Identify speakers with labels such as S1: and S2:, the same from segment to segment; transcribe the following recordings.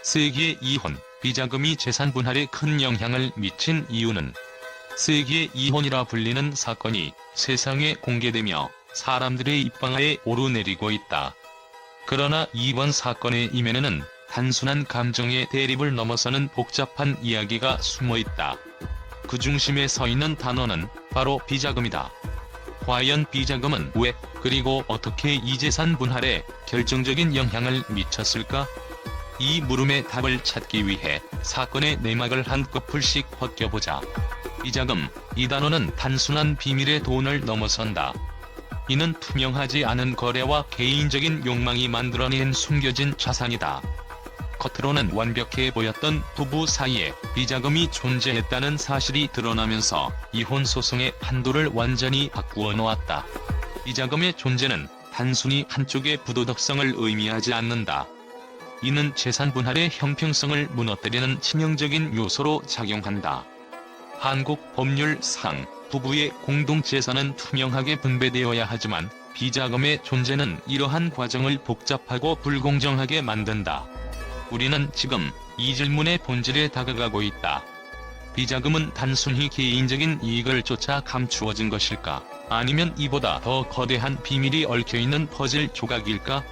S1: 세기의 이혼, 비자금이 재산 분할에 큰 영향을 미친 이유는 세기의 이혼이라 불리는 사건이 세상에 공개되며 사람들의 입방아에 오르내리고 있다. 그러나 이번 사건의 이면에는 단순한 감정의 대립을 넘어서는 복잡한 이야기가 숨어있다. 그 중심에 서 있는 단어는 바로 비자금이다. 과연 비자금은 왜, 그리고 어떻게 이 재산 분할에 결정적인 영향을 미쳤을까? 이 물음의 답을 찾기 위해 사건의 내막을 한꺼풀씩 벗겨보자. 비자금, 이 단어는 단순한 비밀의 돈을 넘어선다. 이는 투명하지 않은 거래와 개인적인 욕망이 만들어낸 숨겨진 자산이다. 겉으로는 완벽해 보였던 부부 사이에 비자금이 존재했다는 사실이 드러나면서 이혼 소송의 판도를 완전히 바꾸어 놓았다. 비자금의 존재는 단순히 한쪽의 부도덕성을 의미하지 않는다. 이는 재산 분할의 형평성을 무너뜨리는 치명적인 요소로 작용한다. 한국 법률상 부부의 공동재산은 투명하게 분배되어야 하지만 비자금의 존재는 이러한 과정을 복잡하고 불공정하게 만든다. 우리는 지금 이 질문의 본질에 다가가고 있다. 비자금은 단순히 개인적인 이익을 쫓아 감추어진 것일까? 아니면 이보다 더 거대한 비밀이 얽혀있는 퍼즐 조각일까?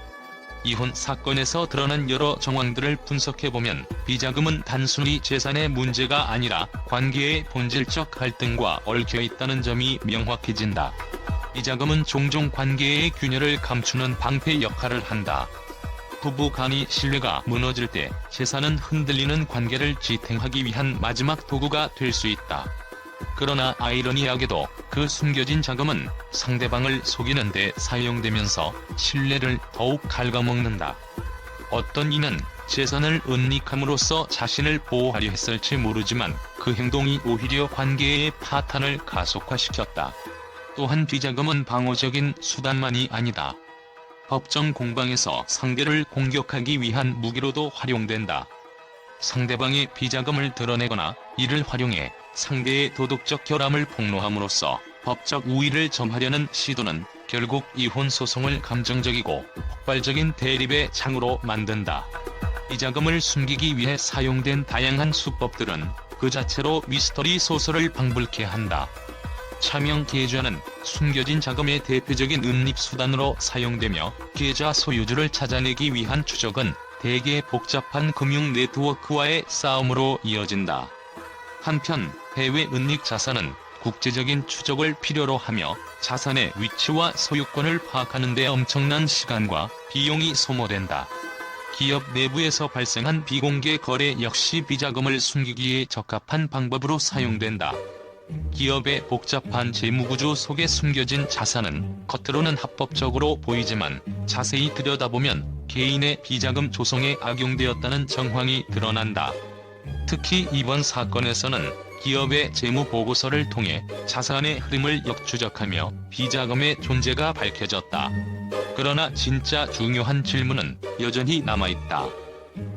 S1: 이혼 사건에서 드러난 여러 정황들을 분석해보면 비자금은 단순히 재산의 문제가 아니라 관계의 본질적 갈등과 얽혀있다는 점이 명확해진다. 비자금은 종종 관계의 균열을 감추는 방패 역할을 한다. 부부 간의 신뢰가 무너질 때 재산은 흔들리는 관계를 지탱하기 위한 마지막 도구가 될 수 있다. 그러나 아이러니하게도 그 숨겨진 자금은 상대방을 속이는 데 사용되면서 신뢰를 더욱 갉아먹는다. 어떤 이는 재산을 은닉함으로써 자신을 보호하려 했을지 모르지만 그 행동이 오히려 관계의 파탄을 가속화시켰다. 또한 비자금은 방어적인 수단만이 아니다. 법정 공방에서 상대를 공격하기 위한 무기로도 활용된다. 상대방의 비자금을 드러내거나 이를 활용해 상대의 도덕적 결함을 폭로함으로써 법적 우위를 점하려는 시도는 결국 이혼 소송을 감정적이고 폭발적인 대립의 장으로 만든다. 비자금을 숨기기 위해 사용된 다양한 수법들은 그 자체로 미스터리 소설을 방불케 한다. 차명 계좌는 숨겨진 자금의 대표적인 은닉수단으로 사용되며 계좌 소유주를 찾아내기 위한 추적은 대개 복잡한 금융 네트워크와의 싸움으로 이어진다. 한편 해외 은닉 자산은 국제적인 추적을 필요로 하며 자산의 위치와 소유권을 파악하는 데 엄청난 시간과 비용이 소모된다. 기업 내부에서 발생한 비공개 거래 역시 비자금을 숨기기에 적합한 방법으로 사용된다. 기업의 복잡한 재무구조 속에 숨겨진 자산은 겉으로는 합법적으로 보이지만 자세히 들여다보면 개인의 비자금 조성에 악용되었다는 정황이 드러난다. 특히 이번 사건에서는 기업의 재무보고서를 통해 자산의 흐름을 역추적하며 비자금의 존재가 밝혀졌다. 그러나 진짜 중요한 질문은 여전히 남아있다.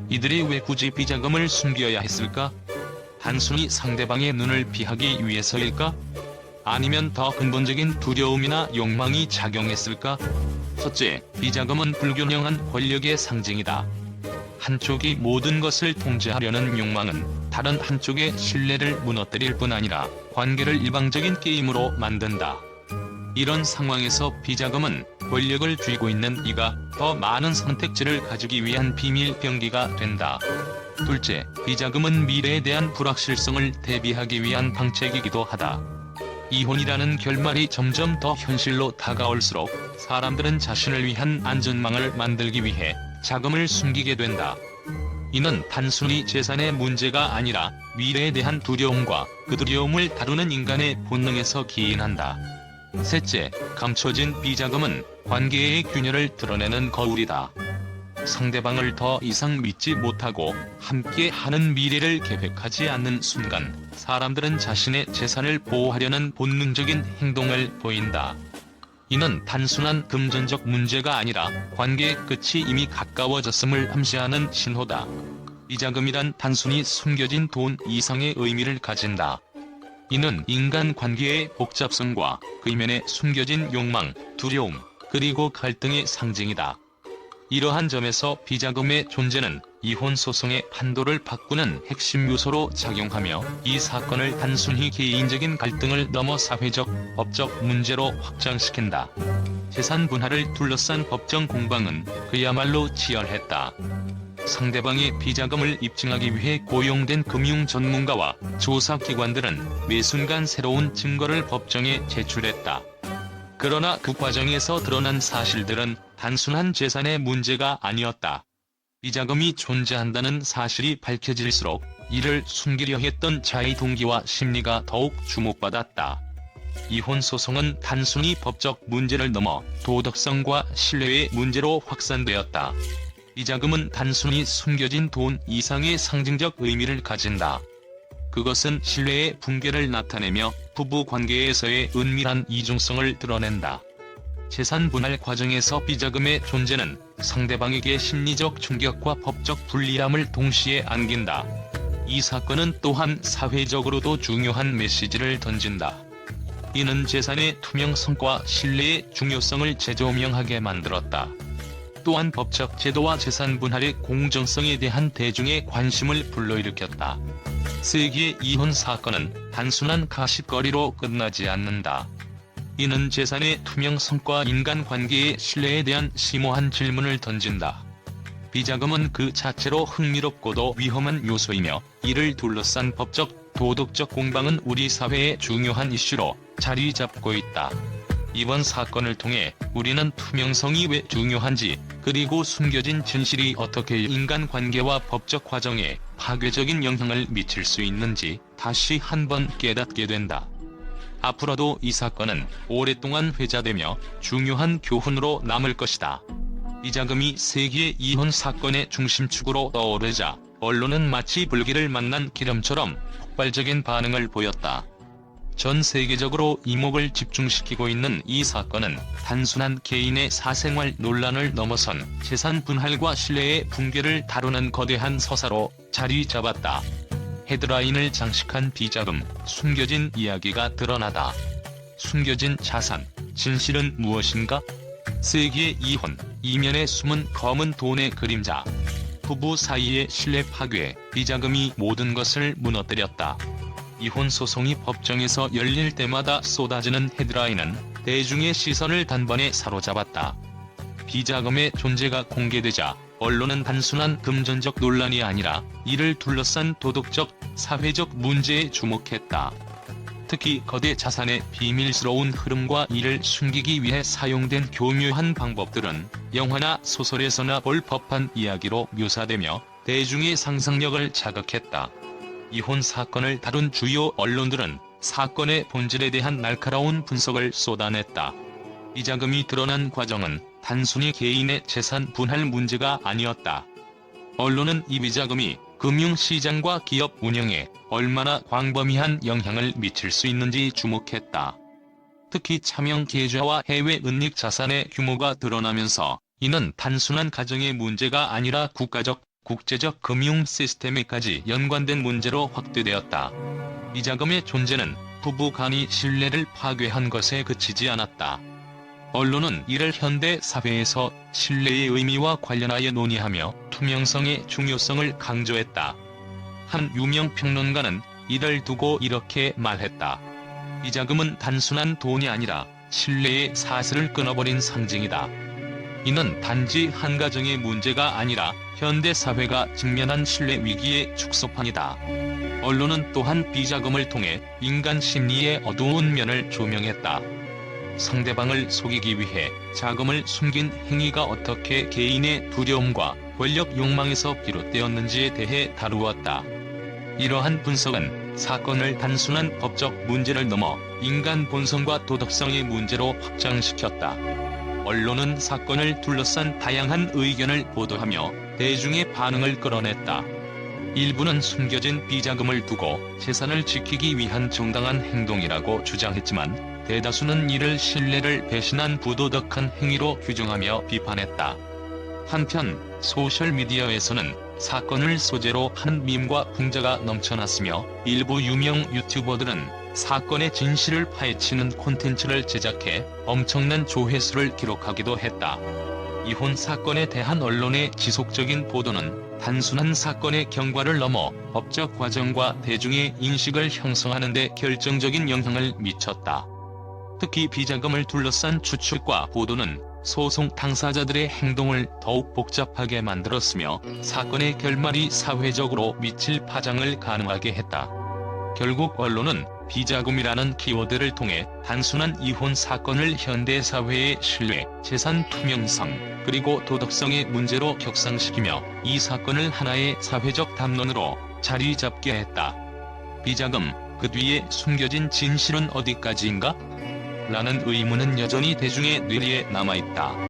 S1: 이들이 왜 굳이 비자금을 숨겨야 했을까? 단순히 상대방의 눈을 피하기 위해서일까? 아니면 더 근본적인 두려움이나 욕망이 작용했을까? 첫째, 비자금은 불균형한 권력의 상징이다. 한쪽이 모든 것을 통제하려는 욕망은 다른 한쪽의 신뢰를 무너뜨릴 뿐 아니라 관계를 일방적인 게임으로 만든다. 이런 상황에서 비자금은 권력을 쥐고 있는 이가 더 많은 선택지를 가지기 위한 비밀 병기가 된다. 둘째, 비자금은 미래에 대한 불확실성을 대비하기 위한 방책이기도 하다. 이혼이라는 결말이 점점 더 현실로 다가올수록 사람들은 자신을 위한 안전망을 만들기 위해 자금을 숨기게 된다. 이는 단순히 재산의 문제가 아니라 미래에 대한 두려움과 그 두려움을 다루는 인간의 본능에서 기인한다. 셋째, 감춰진 비자금은 관계의 균열을 드러내는 거울이다. 상대방을 더 이상 믿지 못하고 함께 하는 미래를 계획하지 않는 순간 사람들은 자신의 재산을 보호하려는 본능적인 행동을 보인다. 이는 단순한 금전적 문제가 아니라 관계의 끝이 이미 가까워졌음을 암시하는 신호다. 비자금이란 단순히 숨겨진 돈 이상의 의미를 가진다. 이는 인간 관계의 복잡성과 그 이면에 숨겨진 욕망, 두려움, 그리고 갈등의 상징이다. 이러한 점에서 비자금의 존재는 이혼 소송의 판도를 바꾸는 핵심 요소로 작용하며 이 사건을 단순히 개인적인 갈등을 넘어 사회적, 법적 문제로 확장시킨다. 재산 분할을 둘러싼 법정 공방은 그야말로 치열했다. 상대방의 비자금을 입증하기 위해 고용된 금융 전문가와 조사기관들은 매 순간 새로운 증거를 법정에 제출했다. 그러나 그 과정에서 드러난 사실들은 단순한 재산의 문제가 아니었다. 비자금이 존재한다는 사실이 밝혀질수록 이를 숨기려 했던 자의 동기와 심리가 더욱 주목받았다. 이혼 소송은 단순히 법적 문제를 넘어 도덕성과 신뢰의 문제로 확산되었다. 비자금은 단순히 숨겨진 돈 이상의 상징적 의미를 가진다. 그것은 신뢰의 붕괴를 나타내며 부부 관계에서의 은밀한 이중성을 드러낸다. 재산 분할 과정에서 비자금의 존재는 상대방에게 심리적 충격과 법적 불리함을 동시에 안긴다. 이 사건은 또한 사회적으로도 중요한 메시지를 던진다. 이는 재산의 투명성과 신뢰의 중요성을 재조명하게 만들었다. 또한 법적 제도와 재산 분할의 공정성에 대한 대중의 관심을 불러일으켰다. 세기의 이혼 사건은 단순한 가십거리로 끝나지 않는다. 이는 재산의 투명성과 인간관계의 신뢰에 대한 심오한 질문을 던진다. 비자금은 그 자체로 흥미롭고도 위험한 요소이며 이를 둘러싼 법적, 도덕적 공방은 우리 사회의 중요한 이슈로 자리 잡고 있다. 이번 사건을 통해 우리는 투명성이 왜 중요한지, 그리고 숨겨진 진실이 어떻게 인간관계와 법적 과정에 파괴적인 영향을 미칠 수 있는지 다시 한번 깨닫게 된다. 앞으로도 이 사건은 오랫동안 회자되며 중요한 교훈으로 남을 것이다. 비자금이 세기의 이혼 사건의 중심축으로 떠오르자 언론은 마치 불길을 만난 기름처럼 폭발적인 반응을 보였다. 전 세계적으로 이목을 집중시키고 있는 이 사건은 단순한 개인의 사생활 논란을 넘어선 재산 분할과 신뢰의 붕괴를 다루는 거대한 서사로 자리 잡았다. 헤드라인을 장식한 비자금, 숨겨진 이야기가 드러나다. 숨겨진 자산, 진실은 무엇인가? 세기의 이혼, 이면에 숨은 검은 돈의 그림자. 부부 사이의 신뢰 파괴, 비자금이 모든 것을 무너뜨렸다. 이혼 소송이 법정에서 열릴 때마다 쏟아지는 헤드라인은 대중의 시선을 단번에 사로잡았다. 비자금의 존재가 공개되자 언론은 단순한 금전적 논란이 아니라 이를 둘러싼 도덕적, 사회적 문제에 주목했다. 특히 거대 자산의 비밀스러운 흐름과 이를 숨기기 위해 사용된 교묘한 방법들은 영화나 소설에서나 볼 법한 이야기로 묘사되며 대중의 상상력을 자극했다. 이혼 사건을 다룬 주요 언론들은 사건의 본질에 대한 날카로운 분석을 쏟아냈다. 비자금이 드러난 과정은 단순히 개인의 재산 분할 문제가 아니었다. 언론은 이 비자금이 금융시장과 기업 운영에 얼마나 광범위한 영향을 미칠 수 있는지 주목했다. 특히 차명 계좌와 해외 은닉 자산의 규모가 드러나면서 이는 단순한 가정의 문제가 아니라 국가적, 국제적 금융 시스템에까지 연관된 문제로 확대되었다. 비자금의 존재는 부부 간의 신뢰를 파괴한 것에 그치지 않았다. 언론은 이를 현대 사회에서 신뢰의 의미와 관련하여 논의하며 투명성의 중요성을 강조했다. 한 유명 평론가는 이를 두고 이렇게 말했다. 비자금은 단순한 돈이 아니라 신뢰의 사슬을 끊어버린 상징이다. 이는 단지 한 가정의 문제가 아니라 현대 사회가 직면한 신뢰 위기의 축소판이다. 언론은 또한 비자금을 통해 인간 심리의 어두운 면을 조명했다. 상대방을 속이기 위해 자금을 숨긴 행위가 어떻게 개인의 두려움과 권력 욕망에서 비롯되었는지에 대해 다루었다. 이러한 분석은 사건을 단순한 법적 문제를 넘어 인간 본성과 도덕성의 문제로 확장시켰다. 언론은 사건을 둘러싼 다양한 의견을 보도하며 대중의 반응을 끌어냈다. 일부는 숨겨진 비자금을 두고 재산을 지키기 위한 정당한 행동이라고 주장했지만 대다수는 이를 신뢰를 배신한 부도덕한 행위로 규정하며 비판했다. 한편 소셜미디어에서는 사건을 소재로 한 밈과 풍자가 넘쳐났으며 일부 유명 유튜버들은 사건의 진실을 파헤치는 콘텐츠를 제작해 엄청난 조회수를 기록하기도 했다. 이혼 사건에 대한 언론의 지속적인 보도는 단순한 사건의 경과를 넘어 법적 과정과 대중의 인식을 형성하는 데 결정적인 영향을 미쳤다. 특히 비자금을 둘러싼 추측과 보도는 소송 당사자들의 행동을 더욱 복잡하게 만들었으며 사건의 결말이 사회적으로 미칠 파장을 가능하게 했다. 결국 언론은 비자금이라는 키워드를 통해 단순한 이혼 사건을 현대사회의 신뢰, 재산 투명성, 그리고 도덕성의 문제로 격상시키며 이 사건을 하나의 사회적 담론으로 자리 잡게 했다. 비자금, 그 뒤에 숨겨진 진실은 어디까지인가? 라는 의문은 여전히 대중의 뇌리에 남아있다.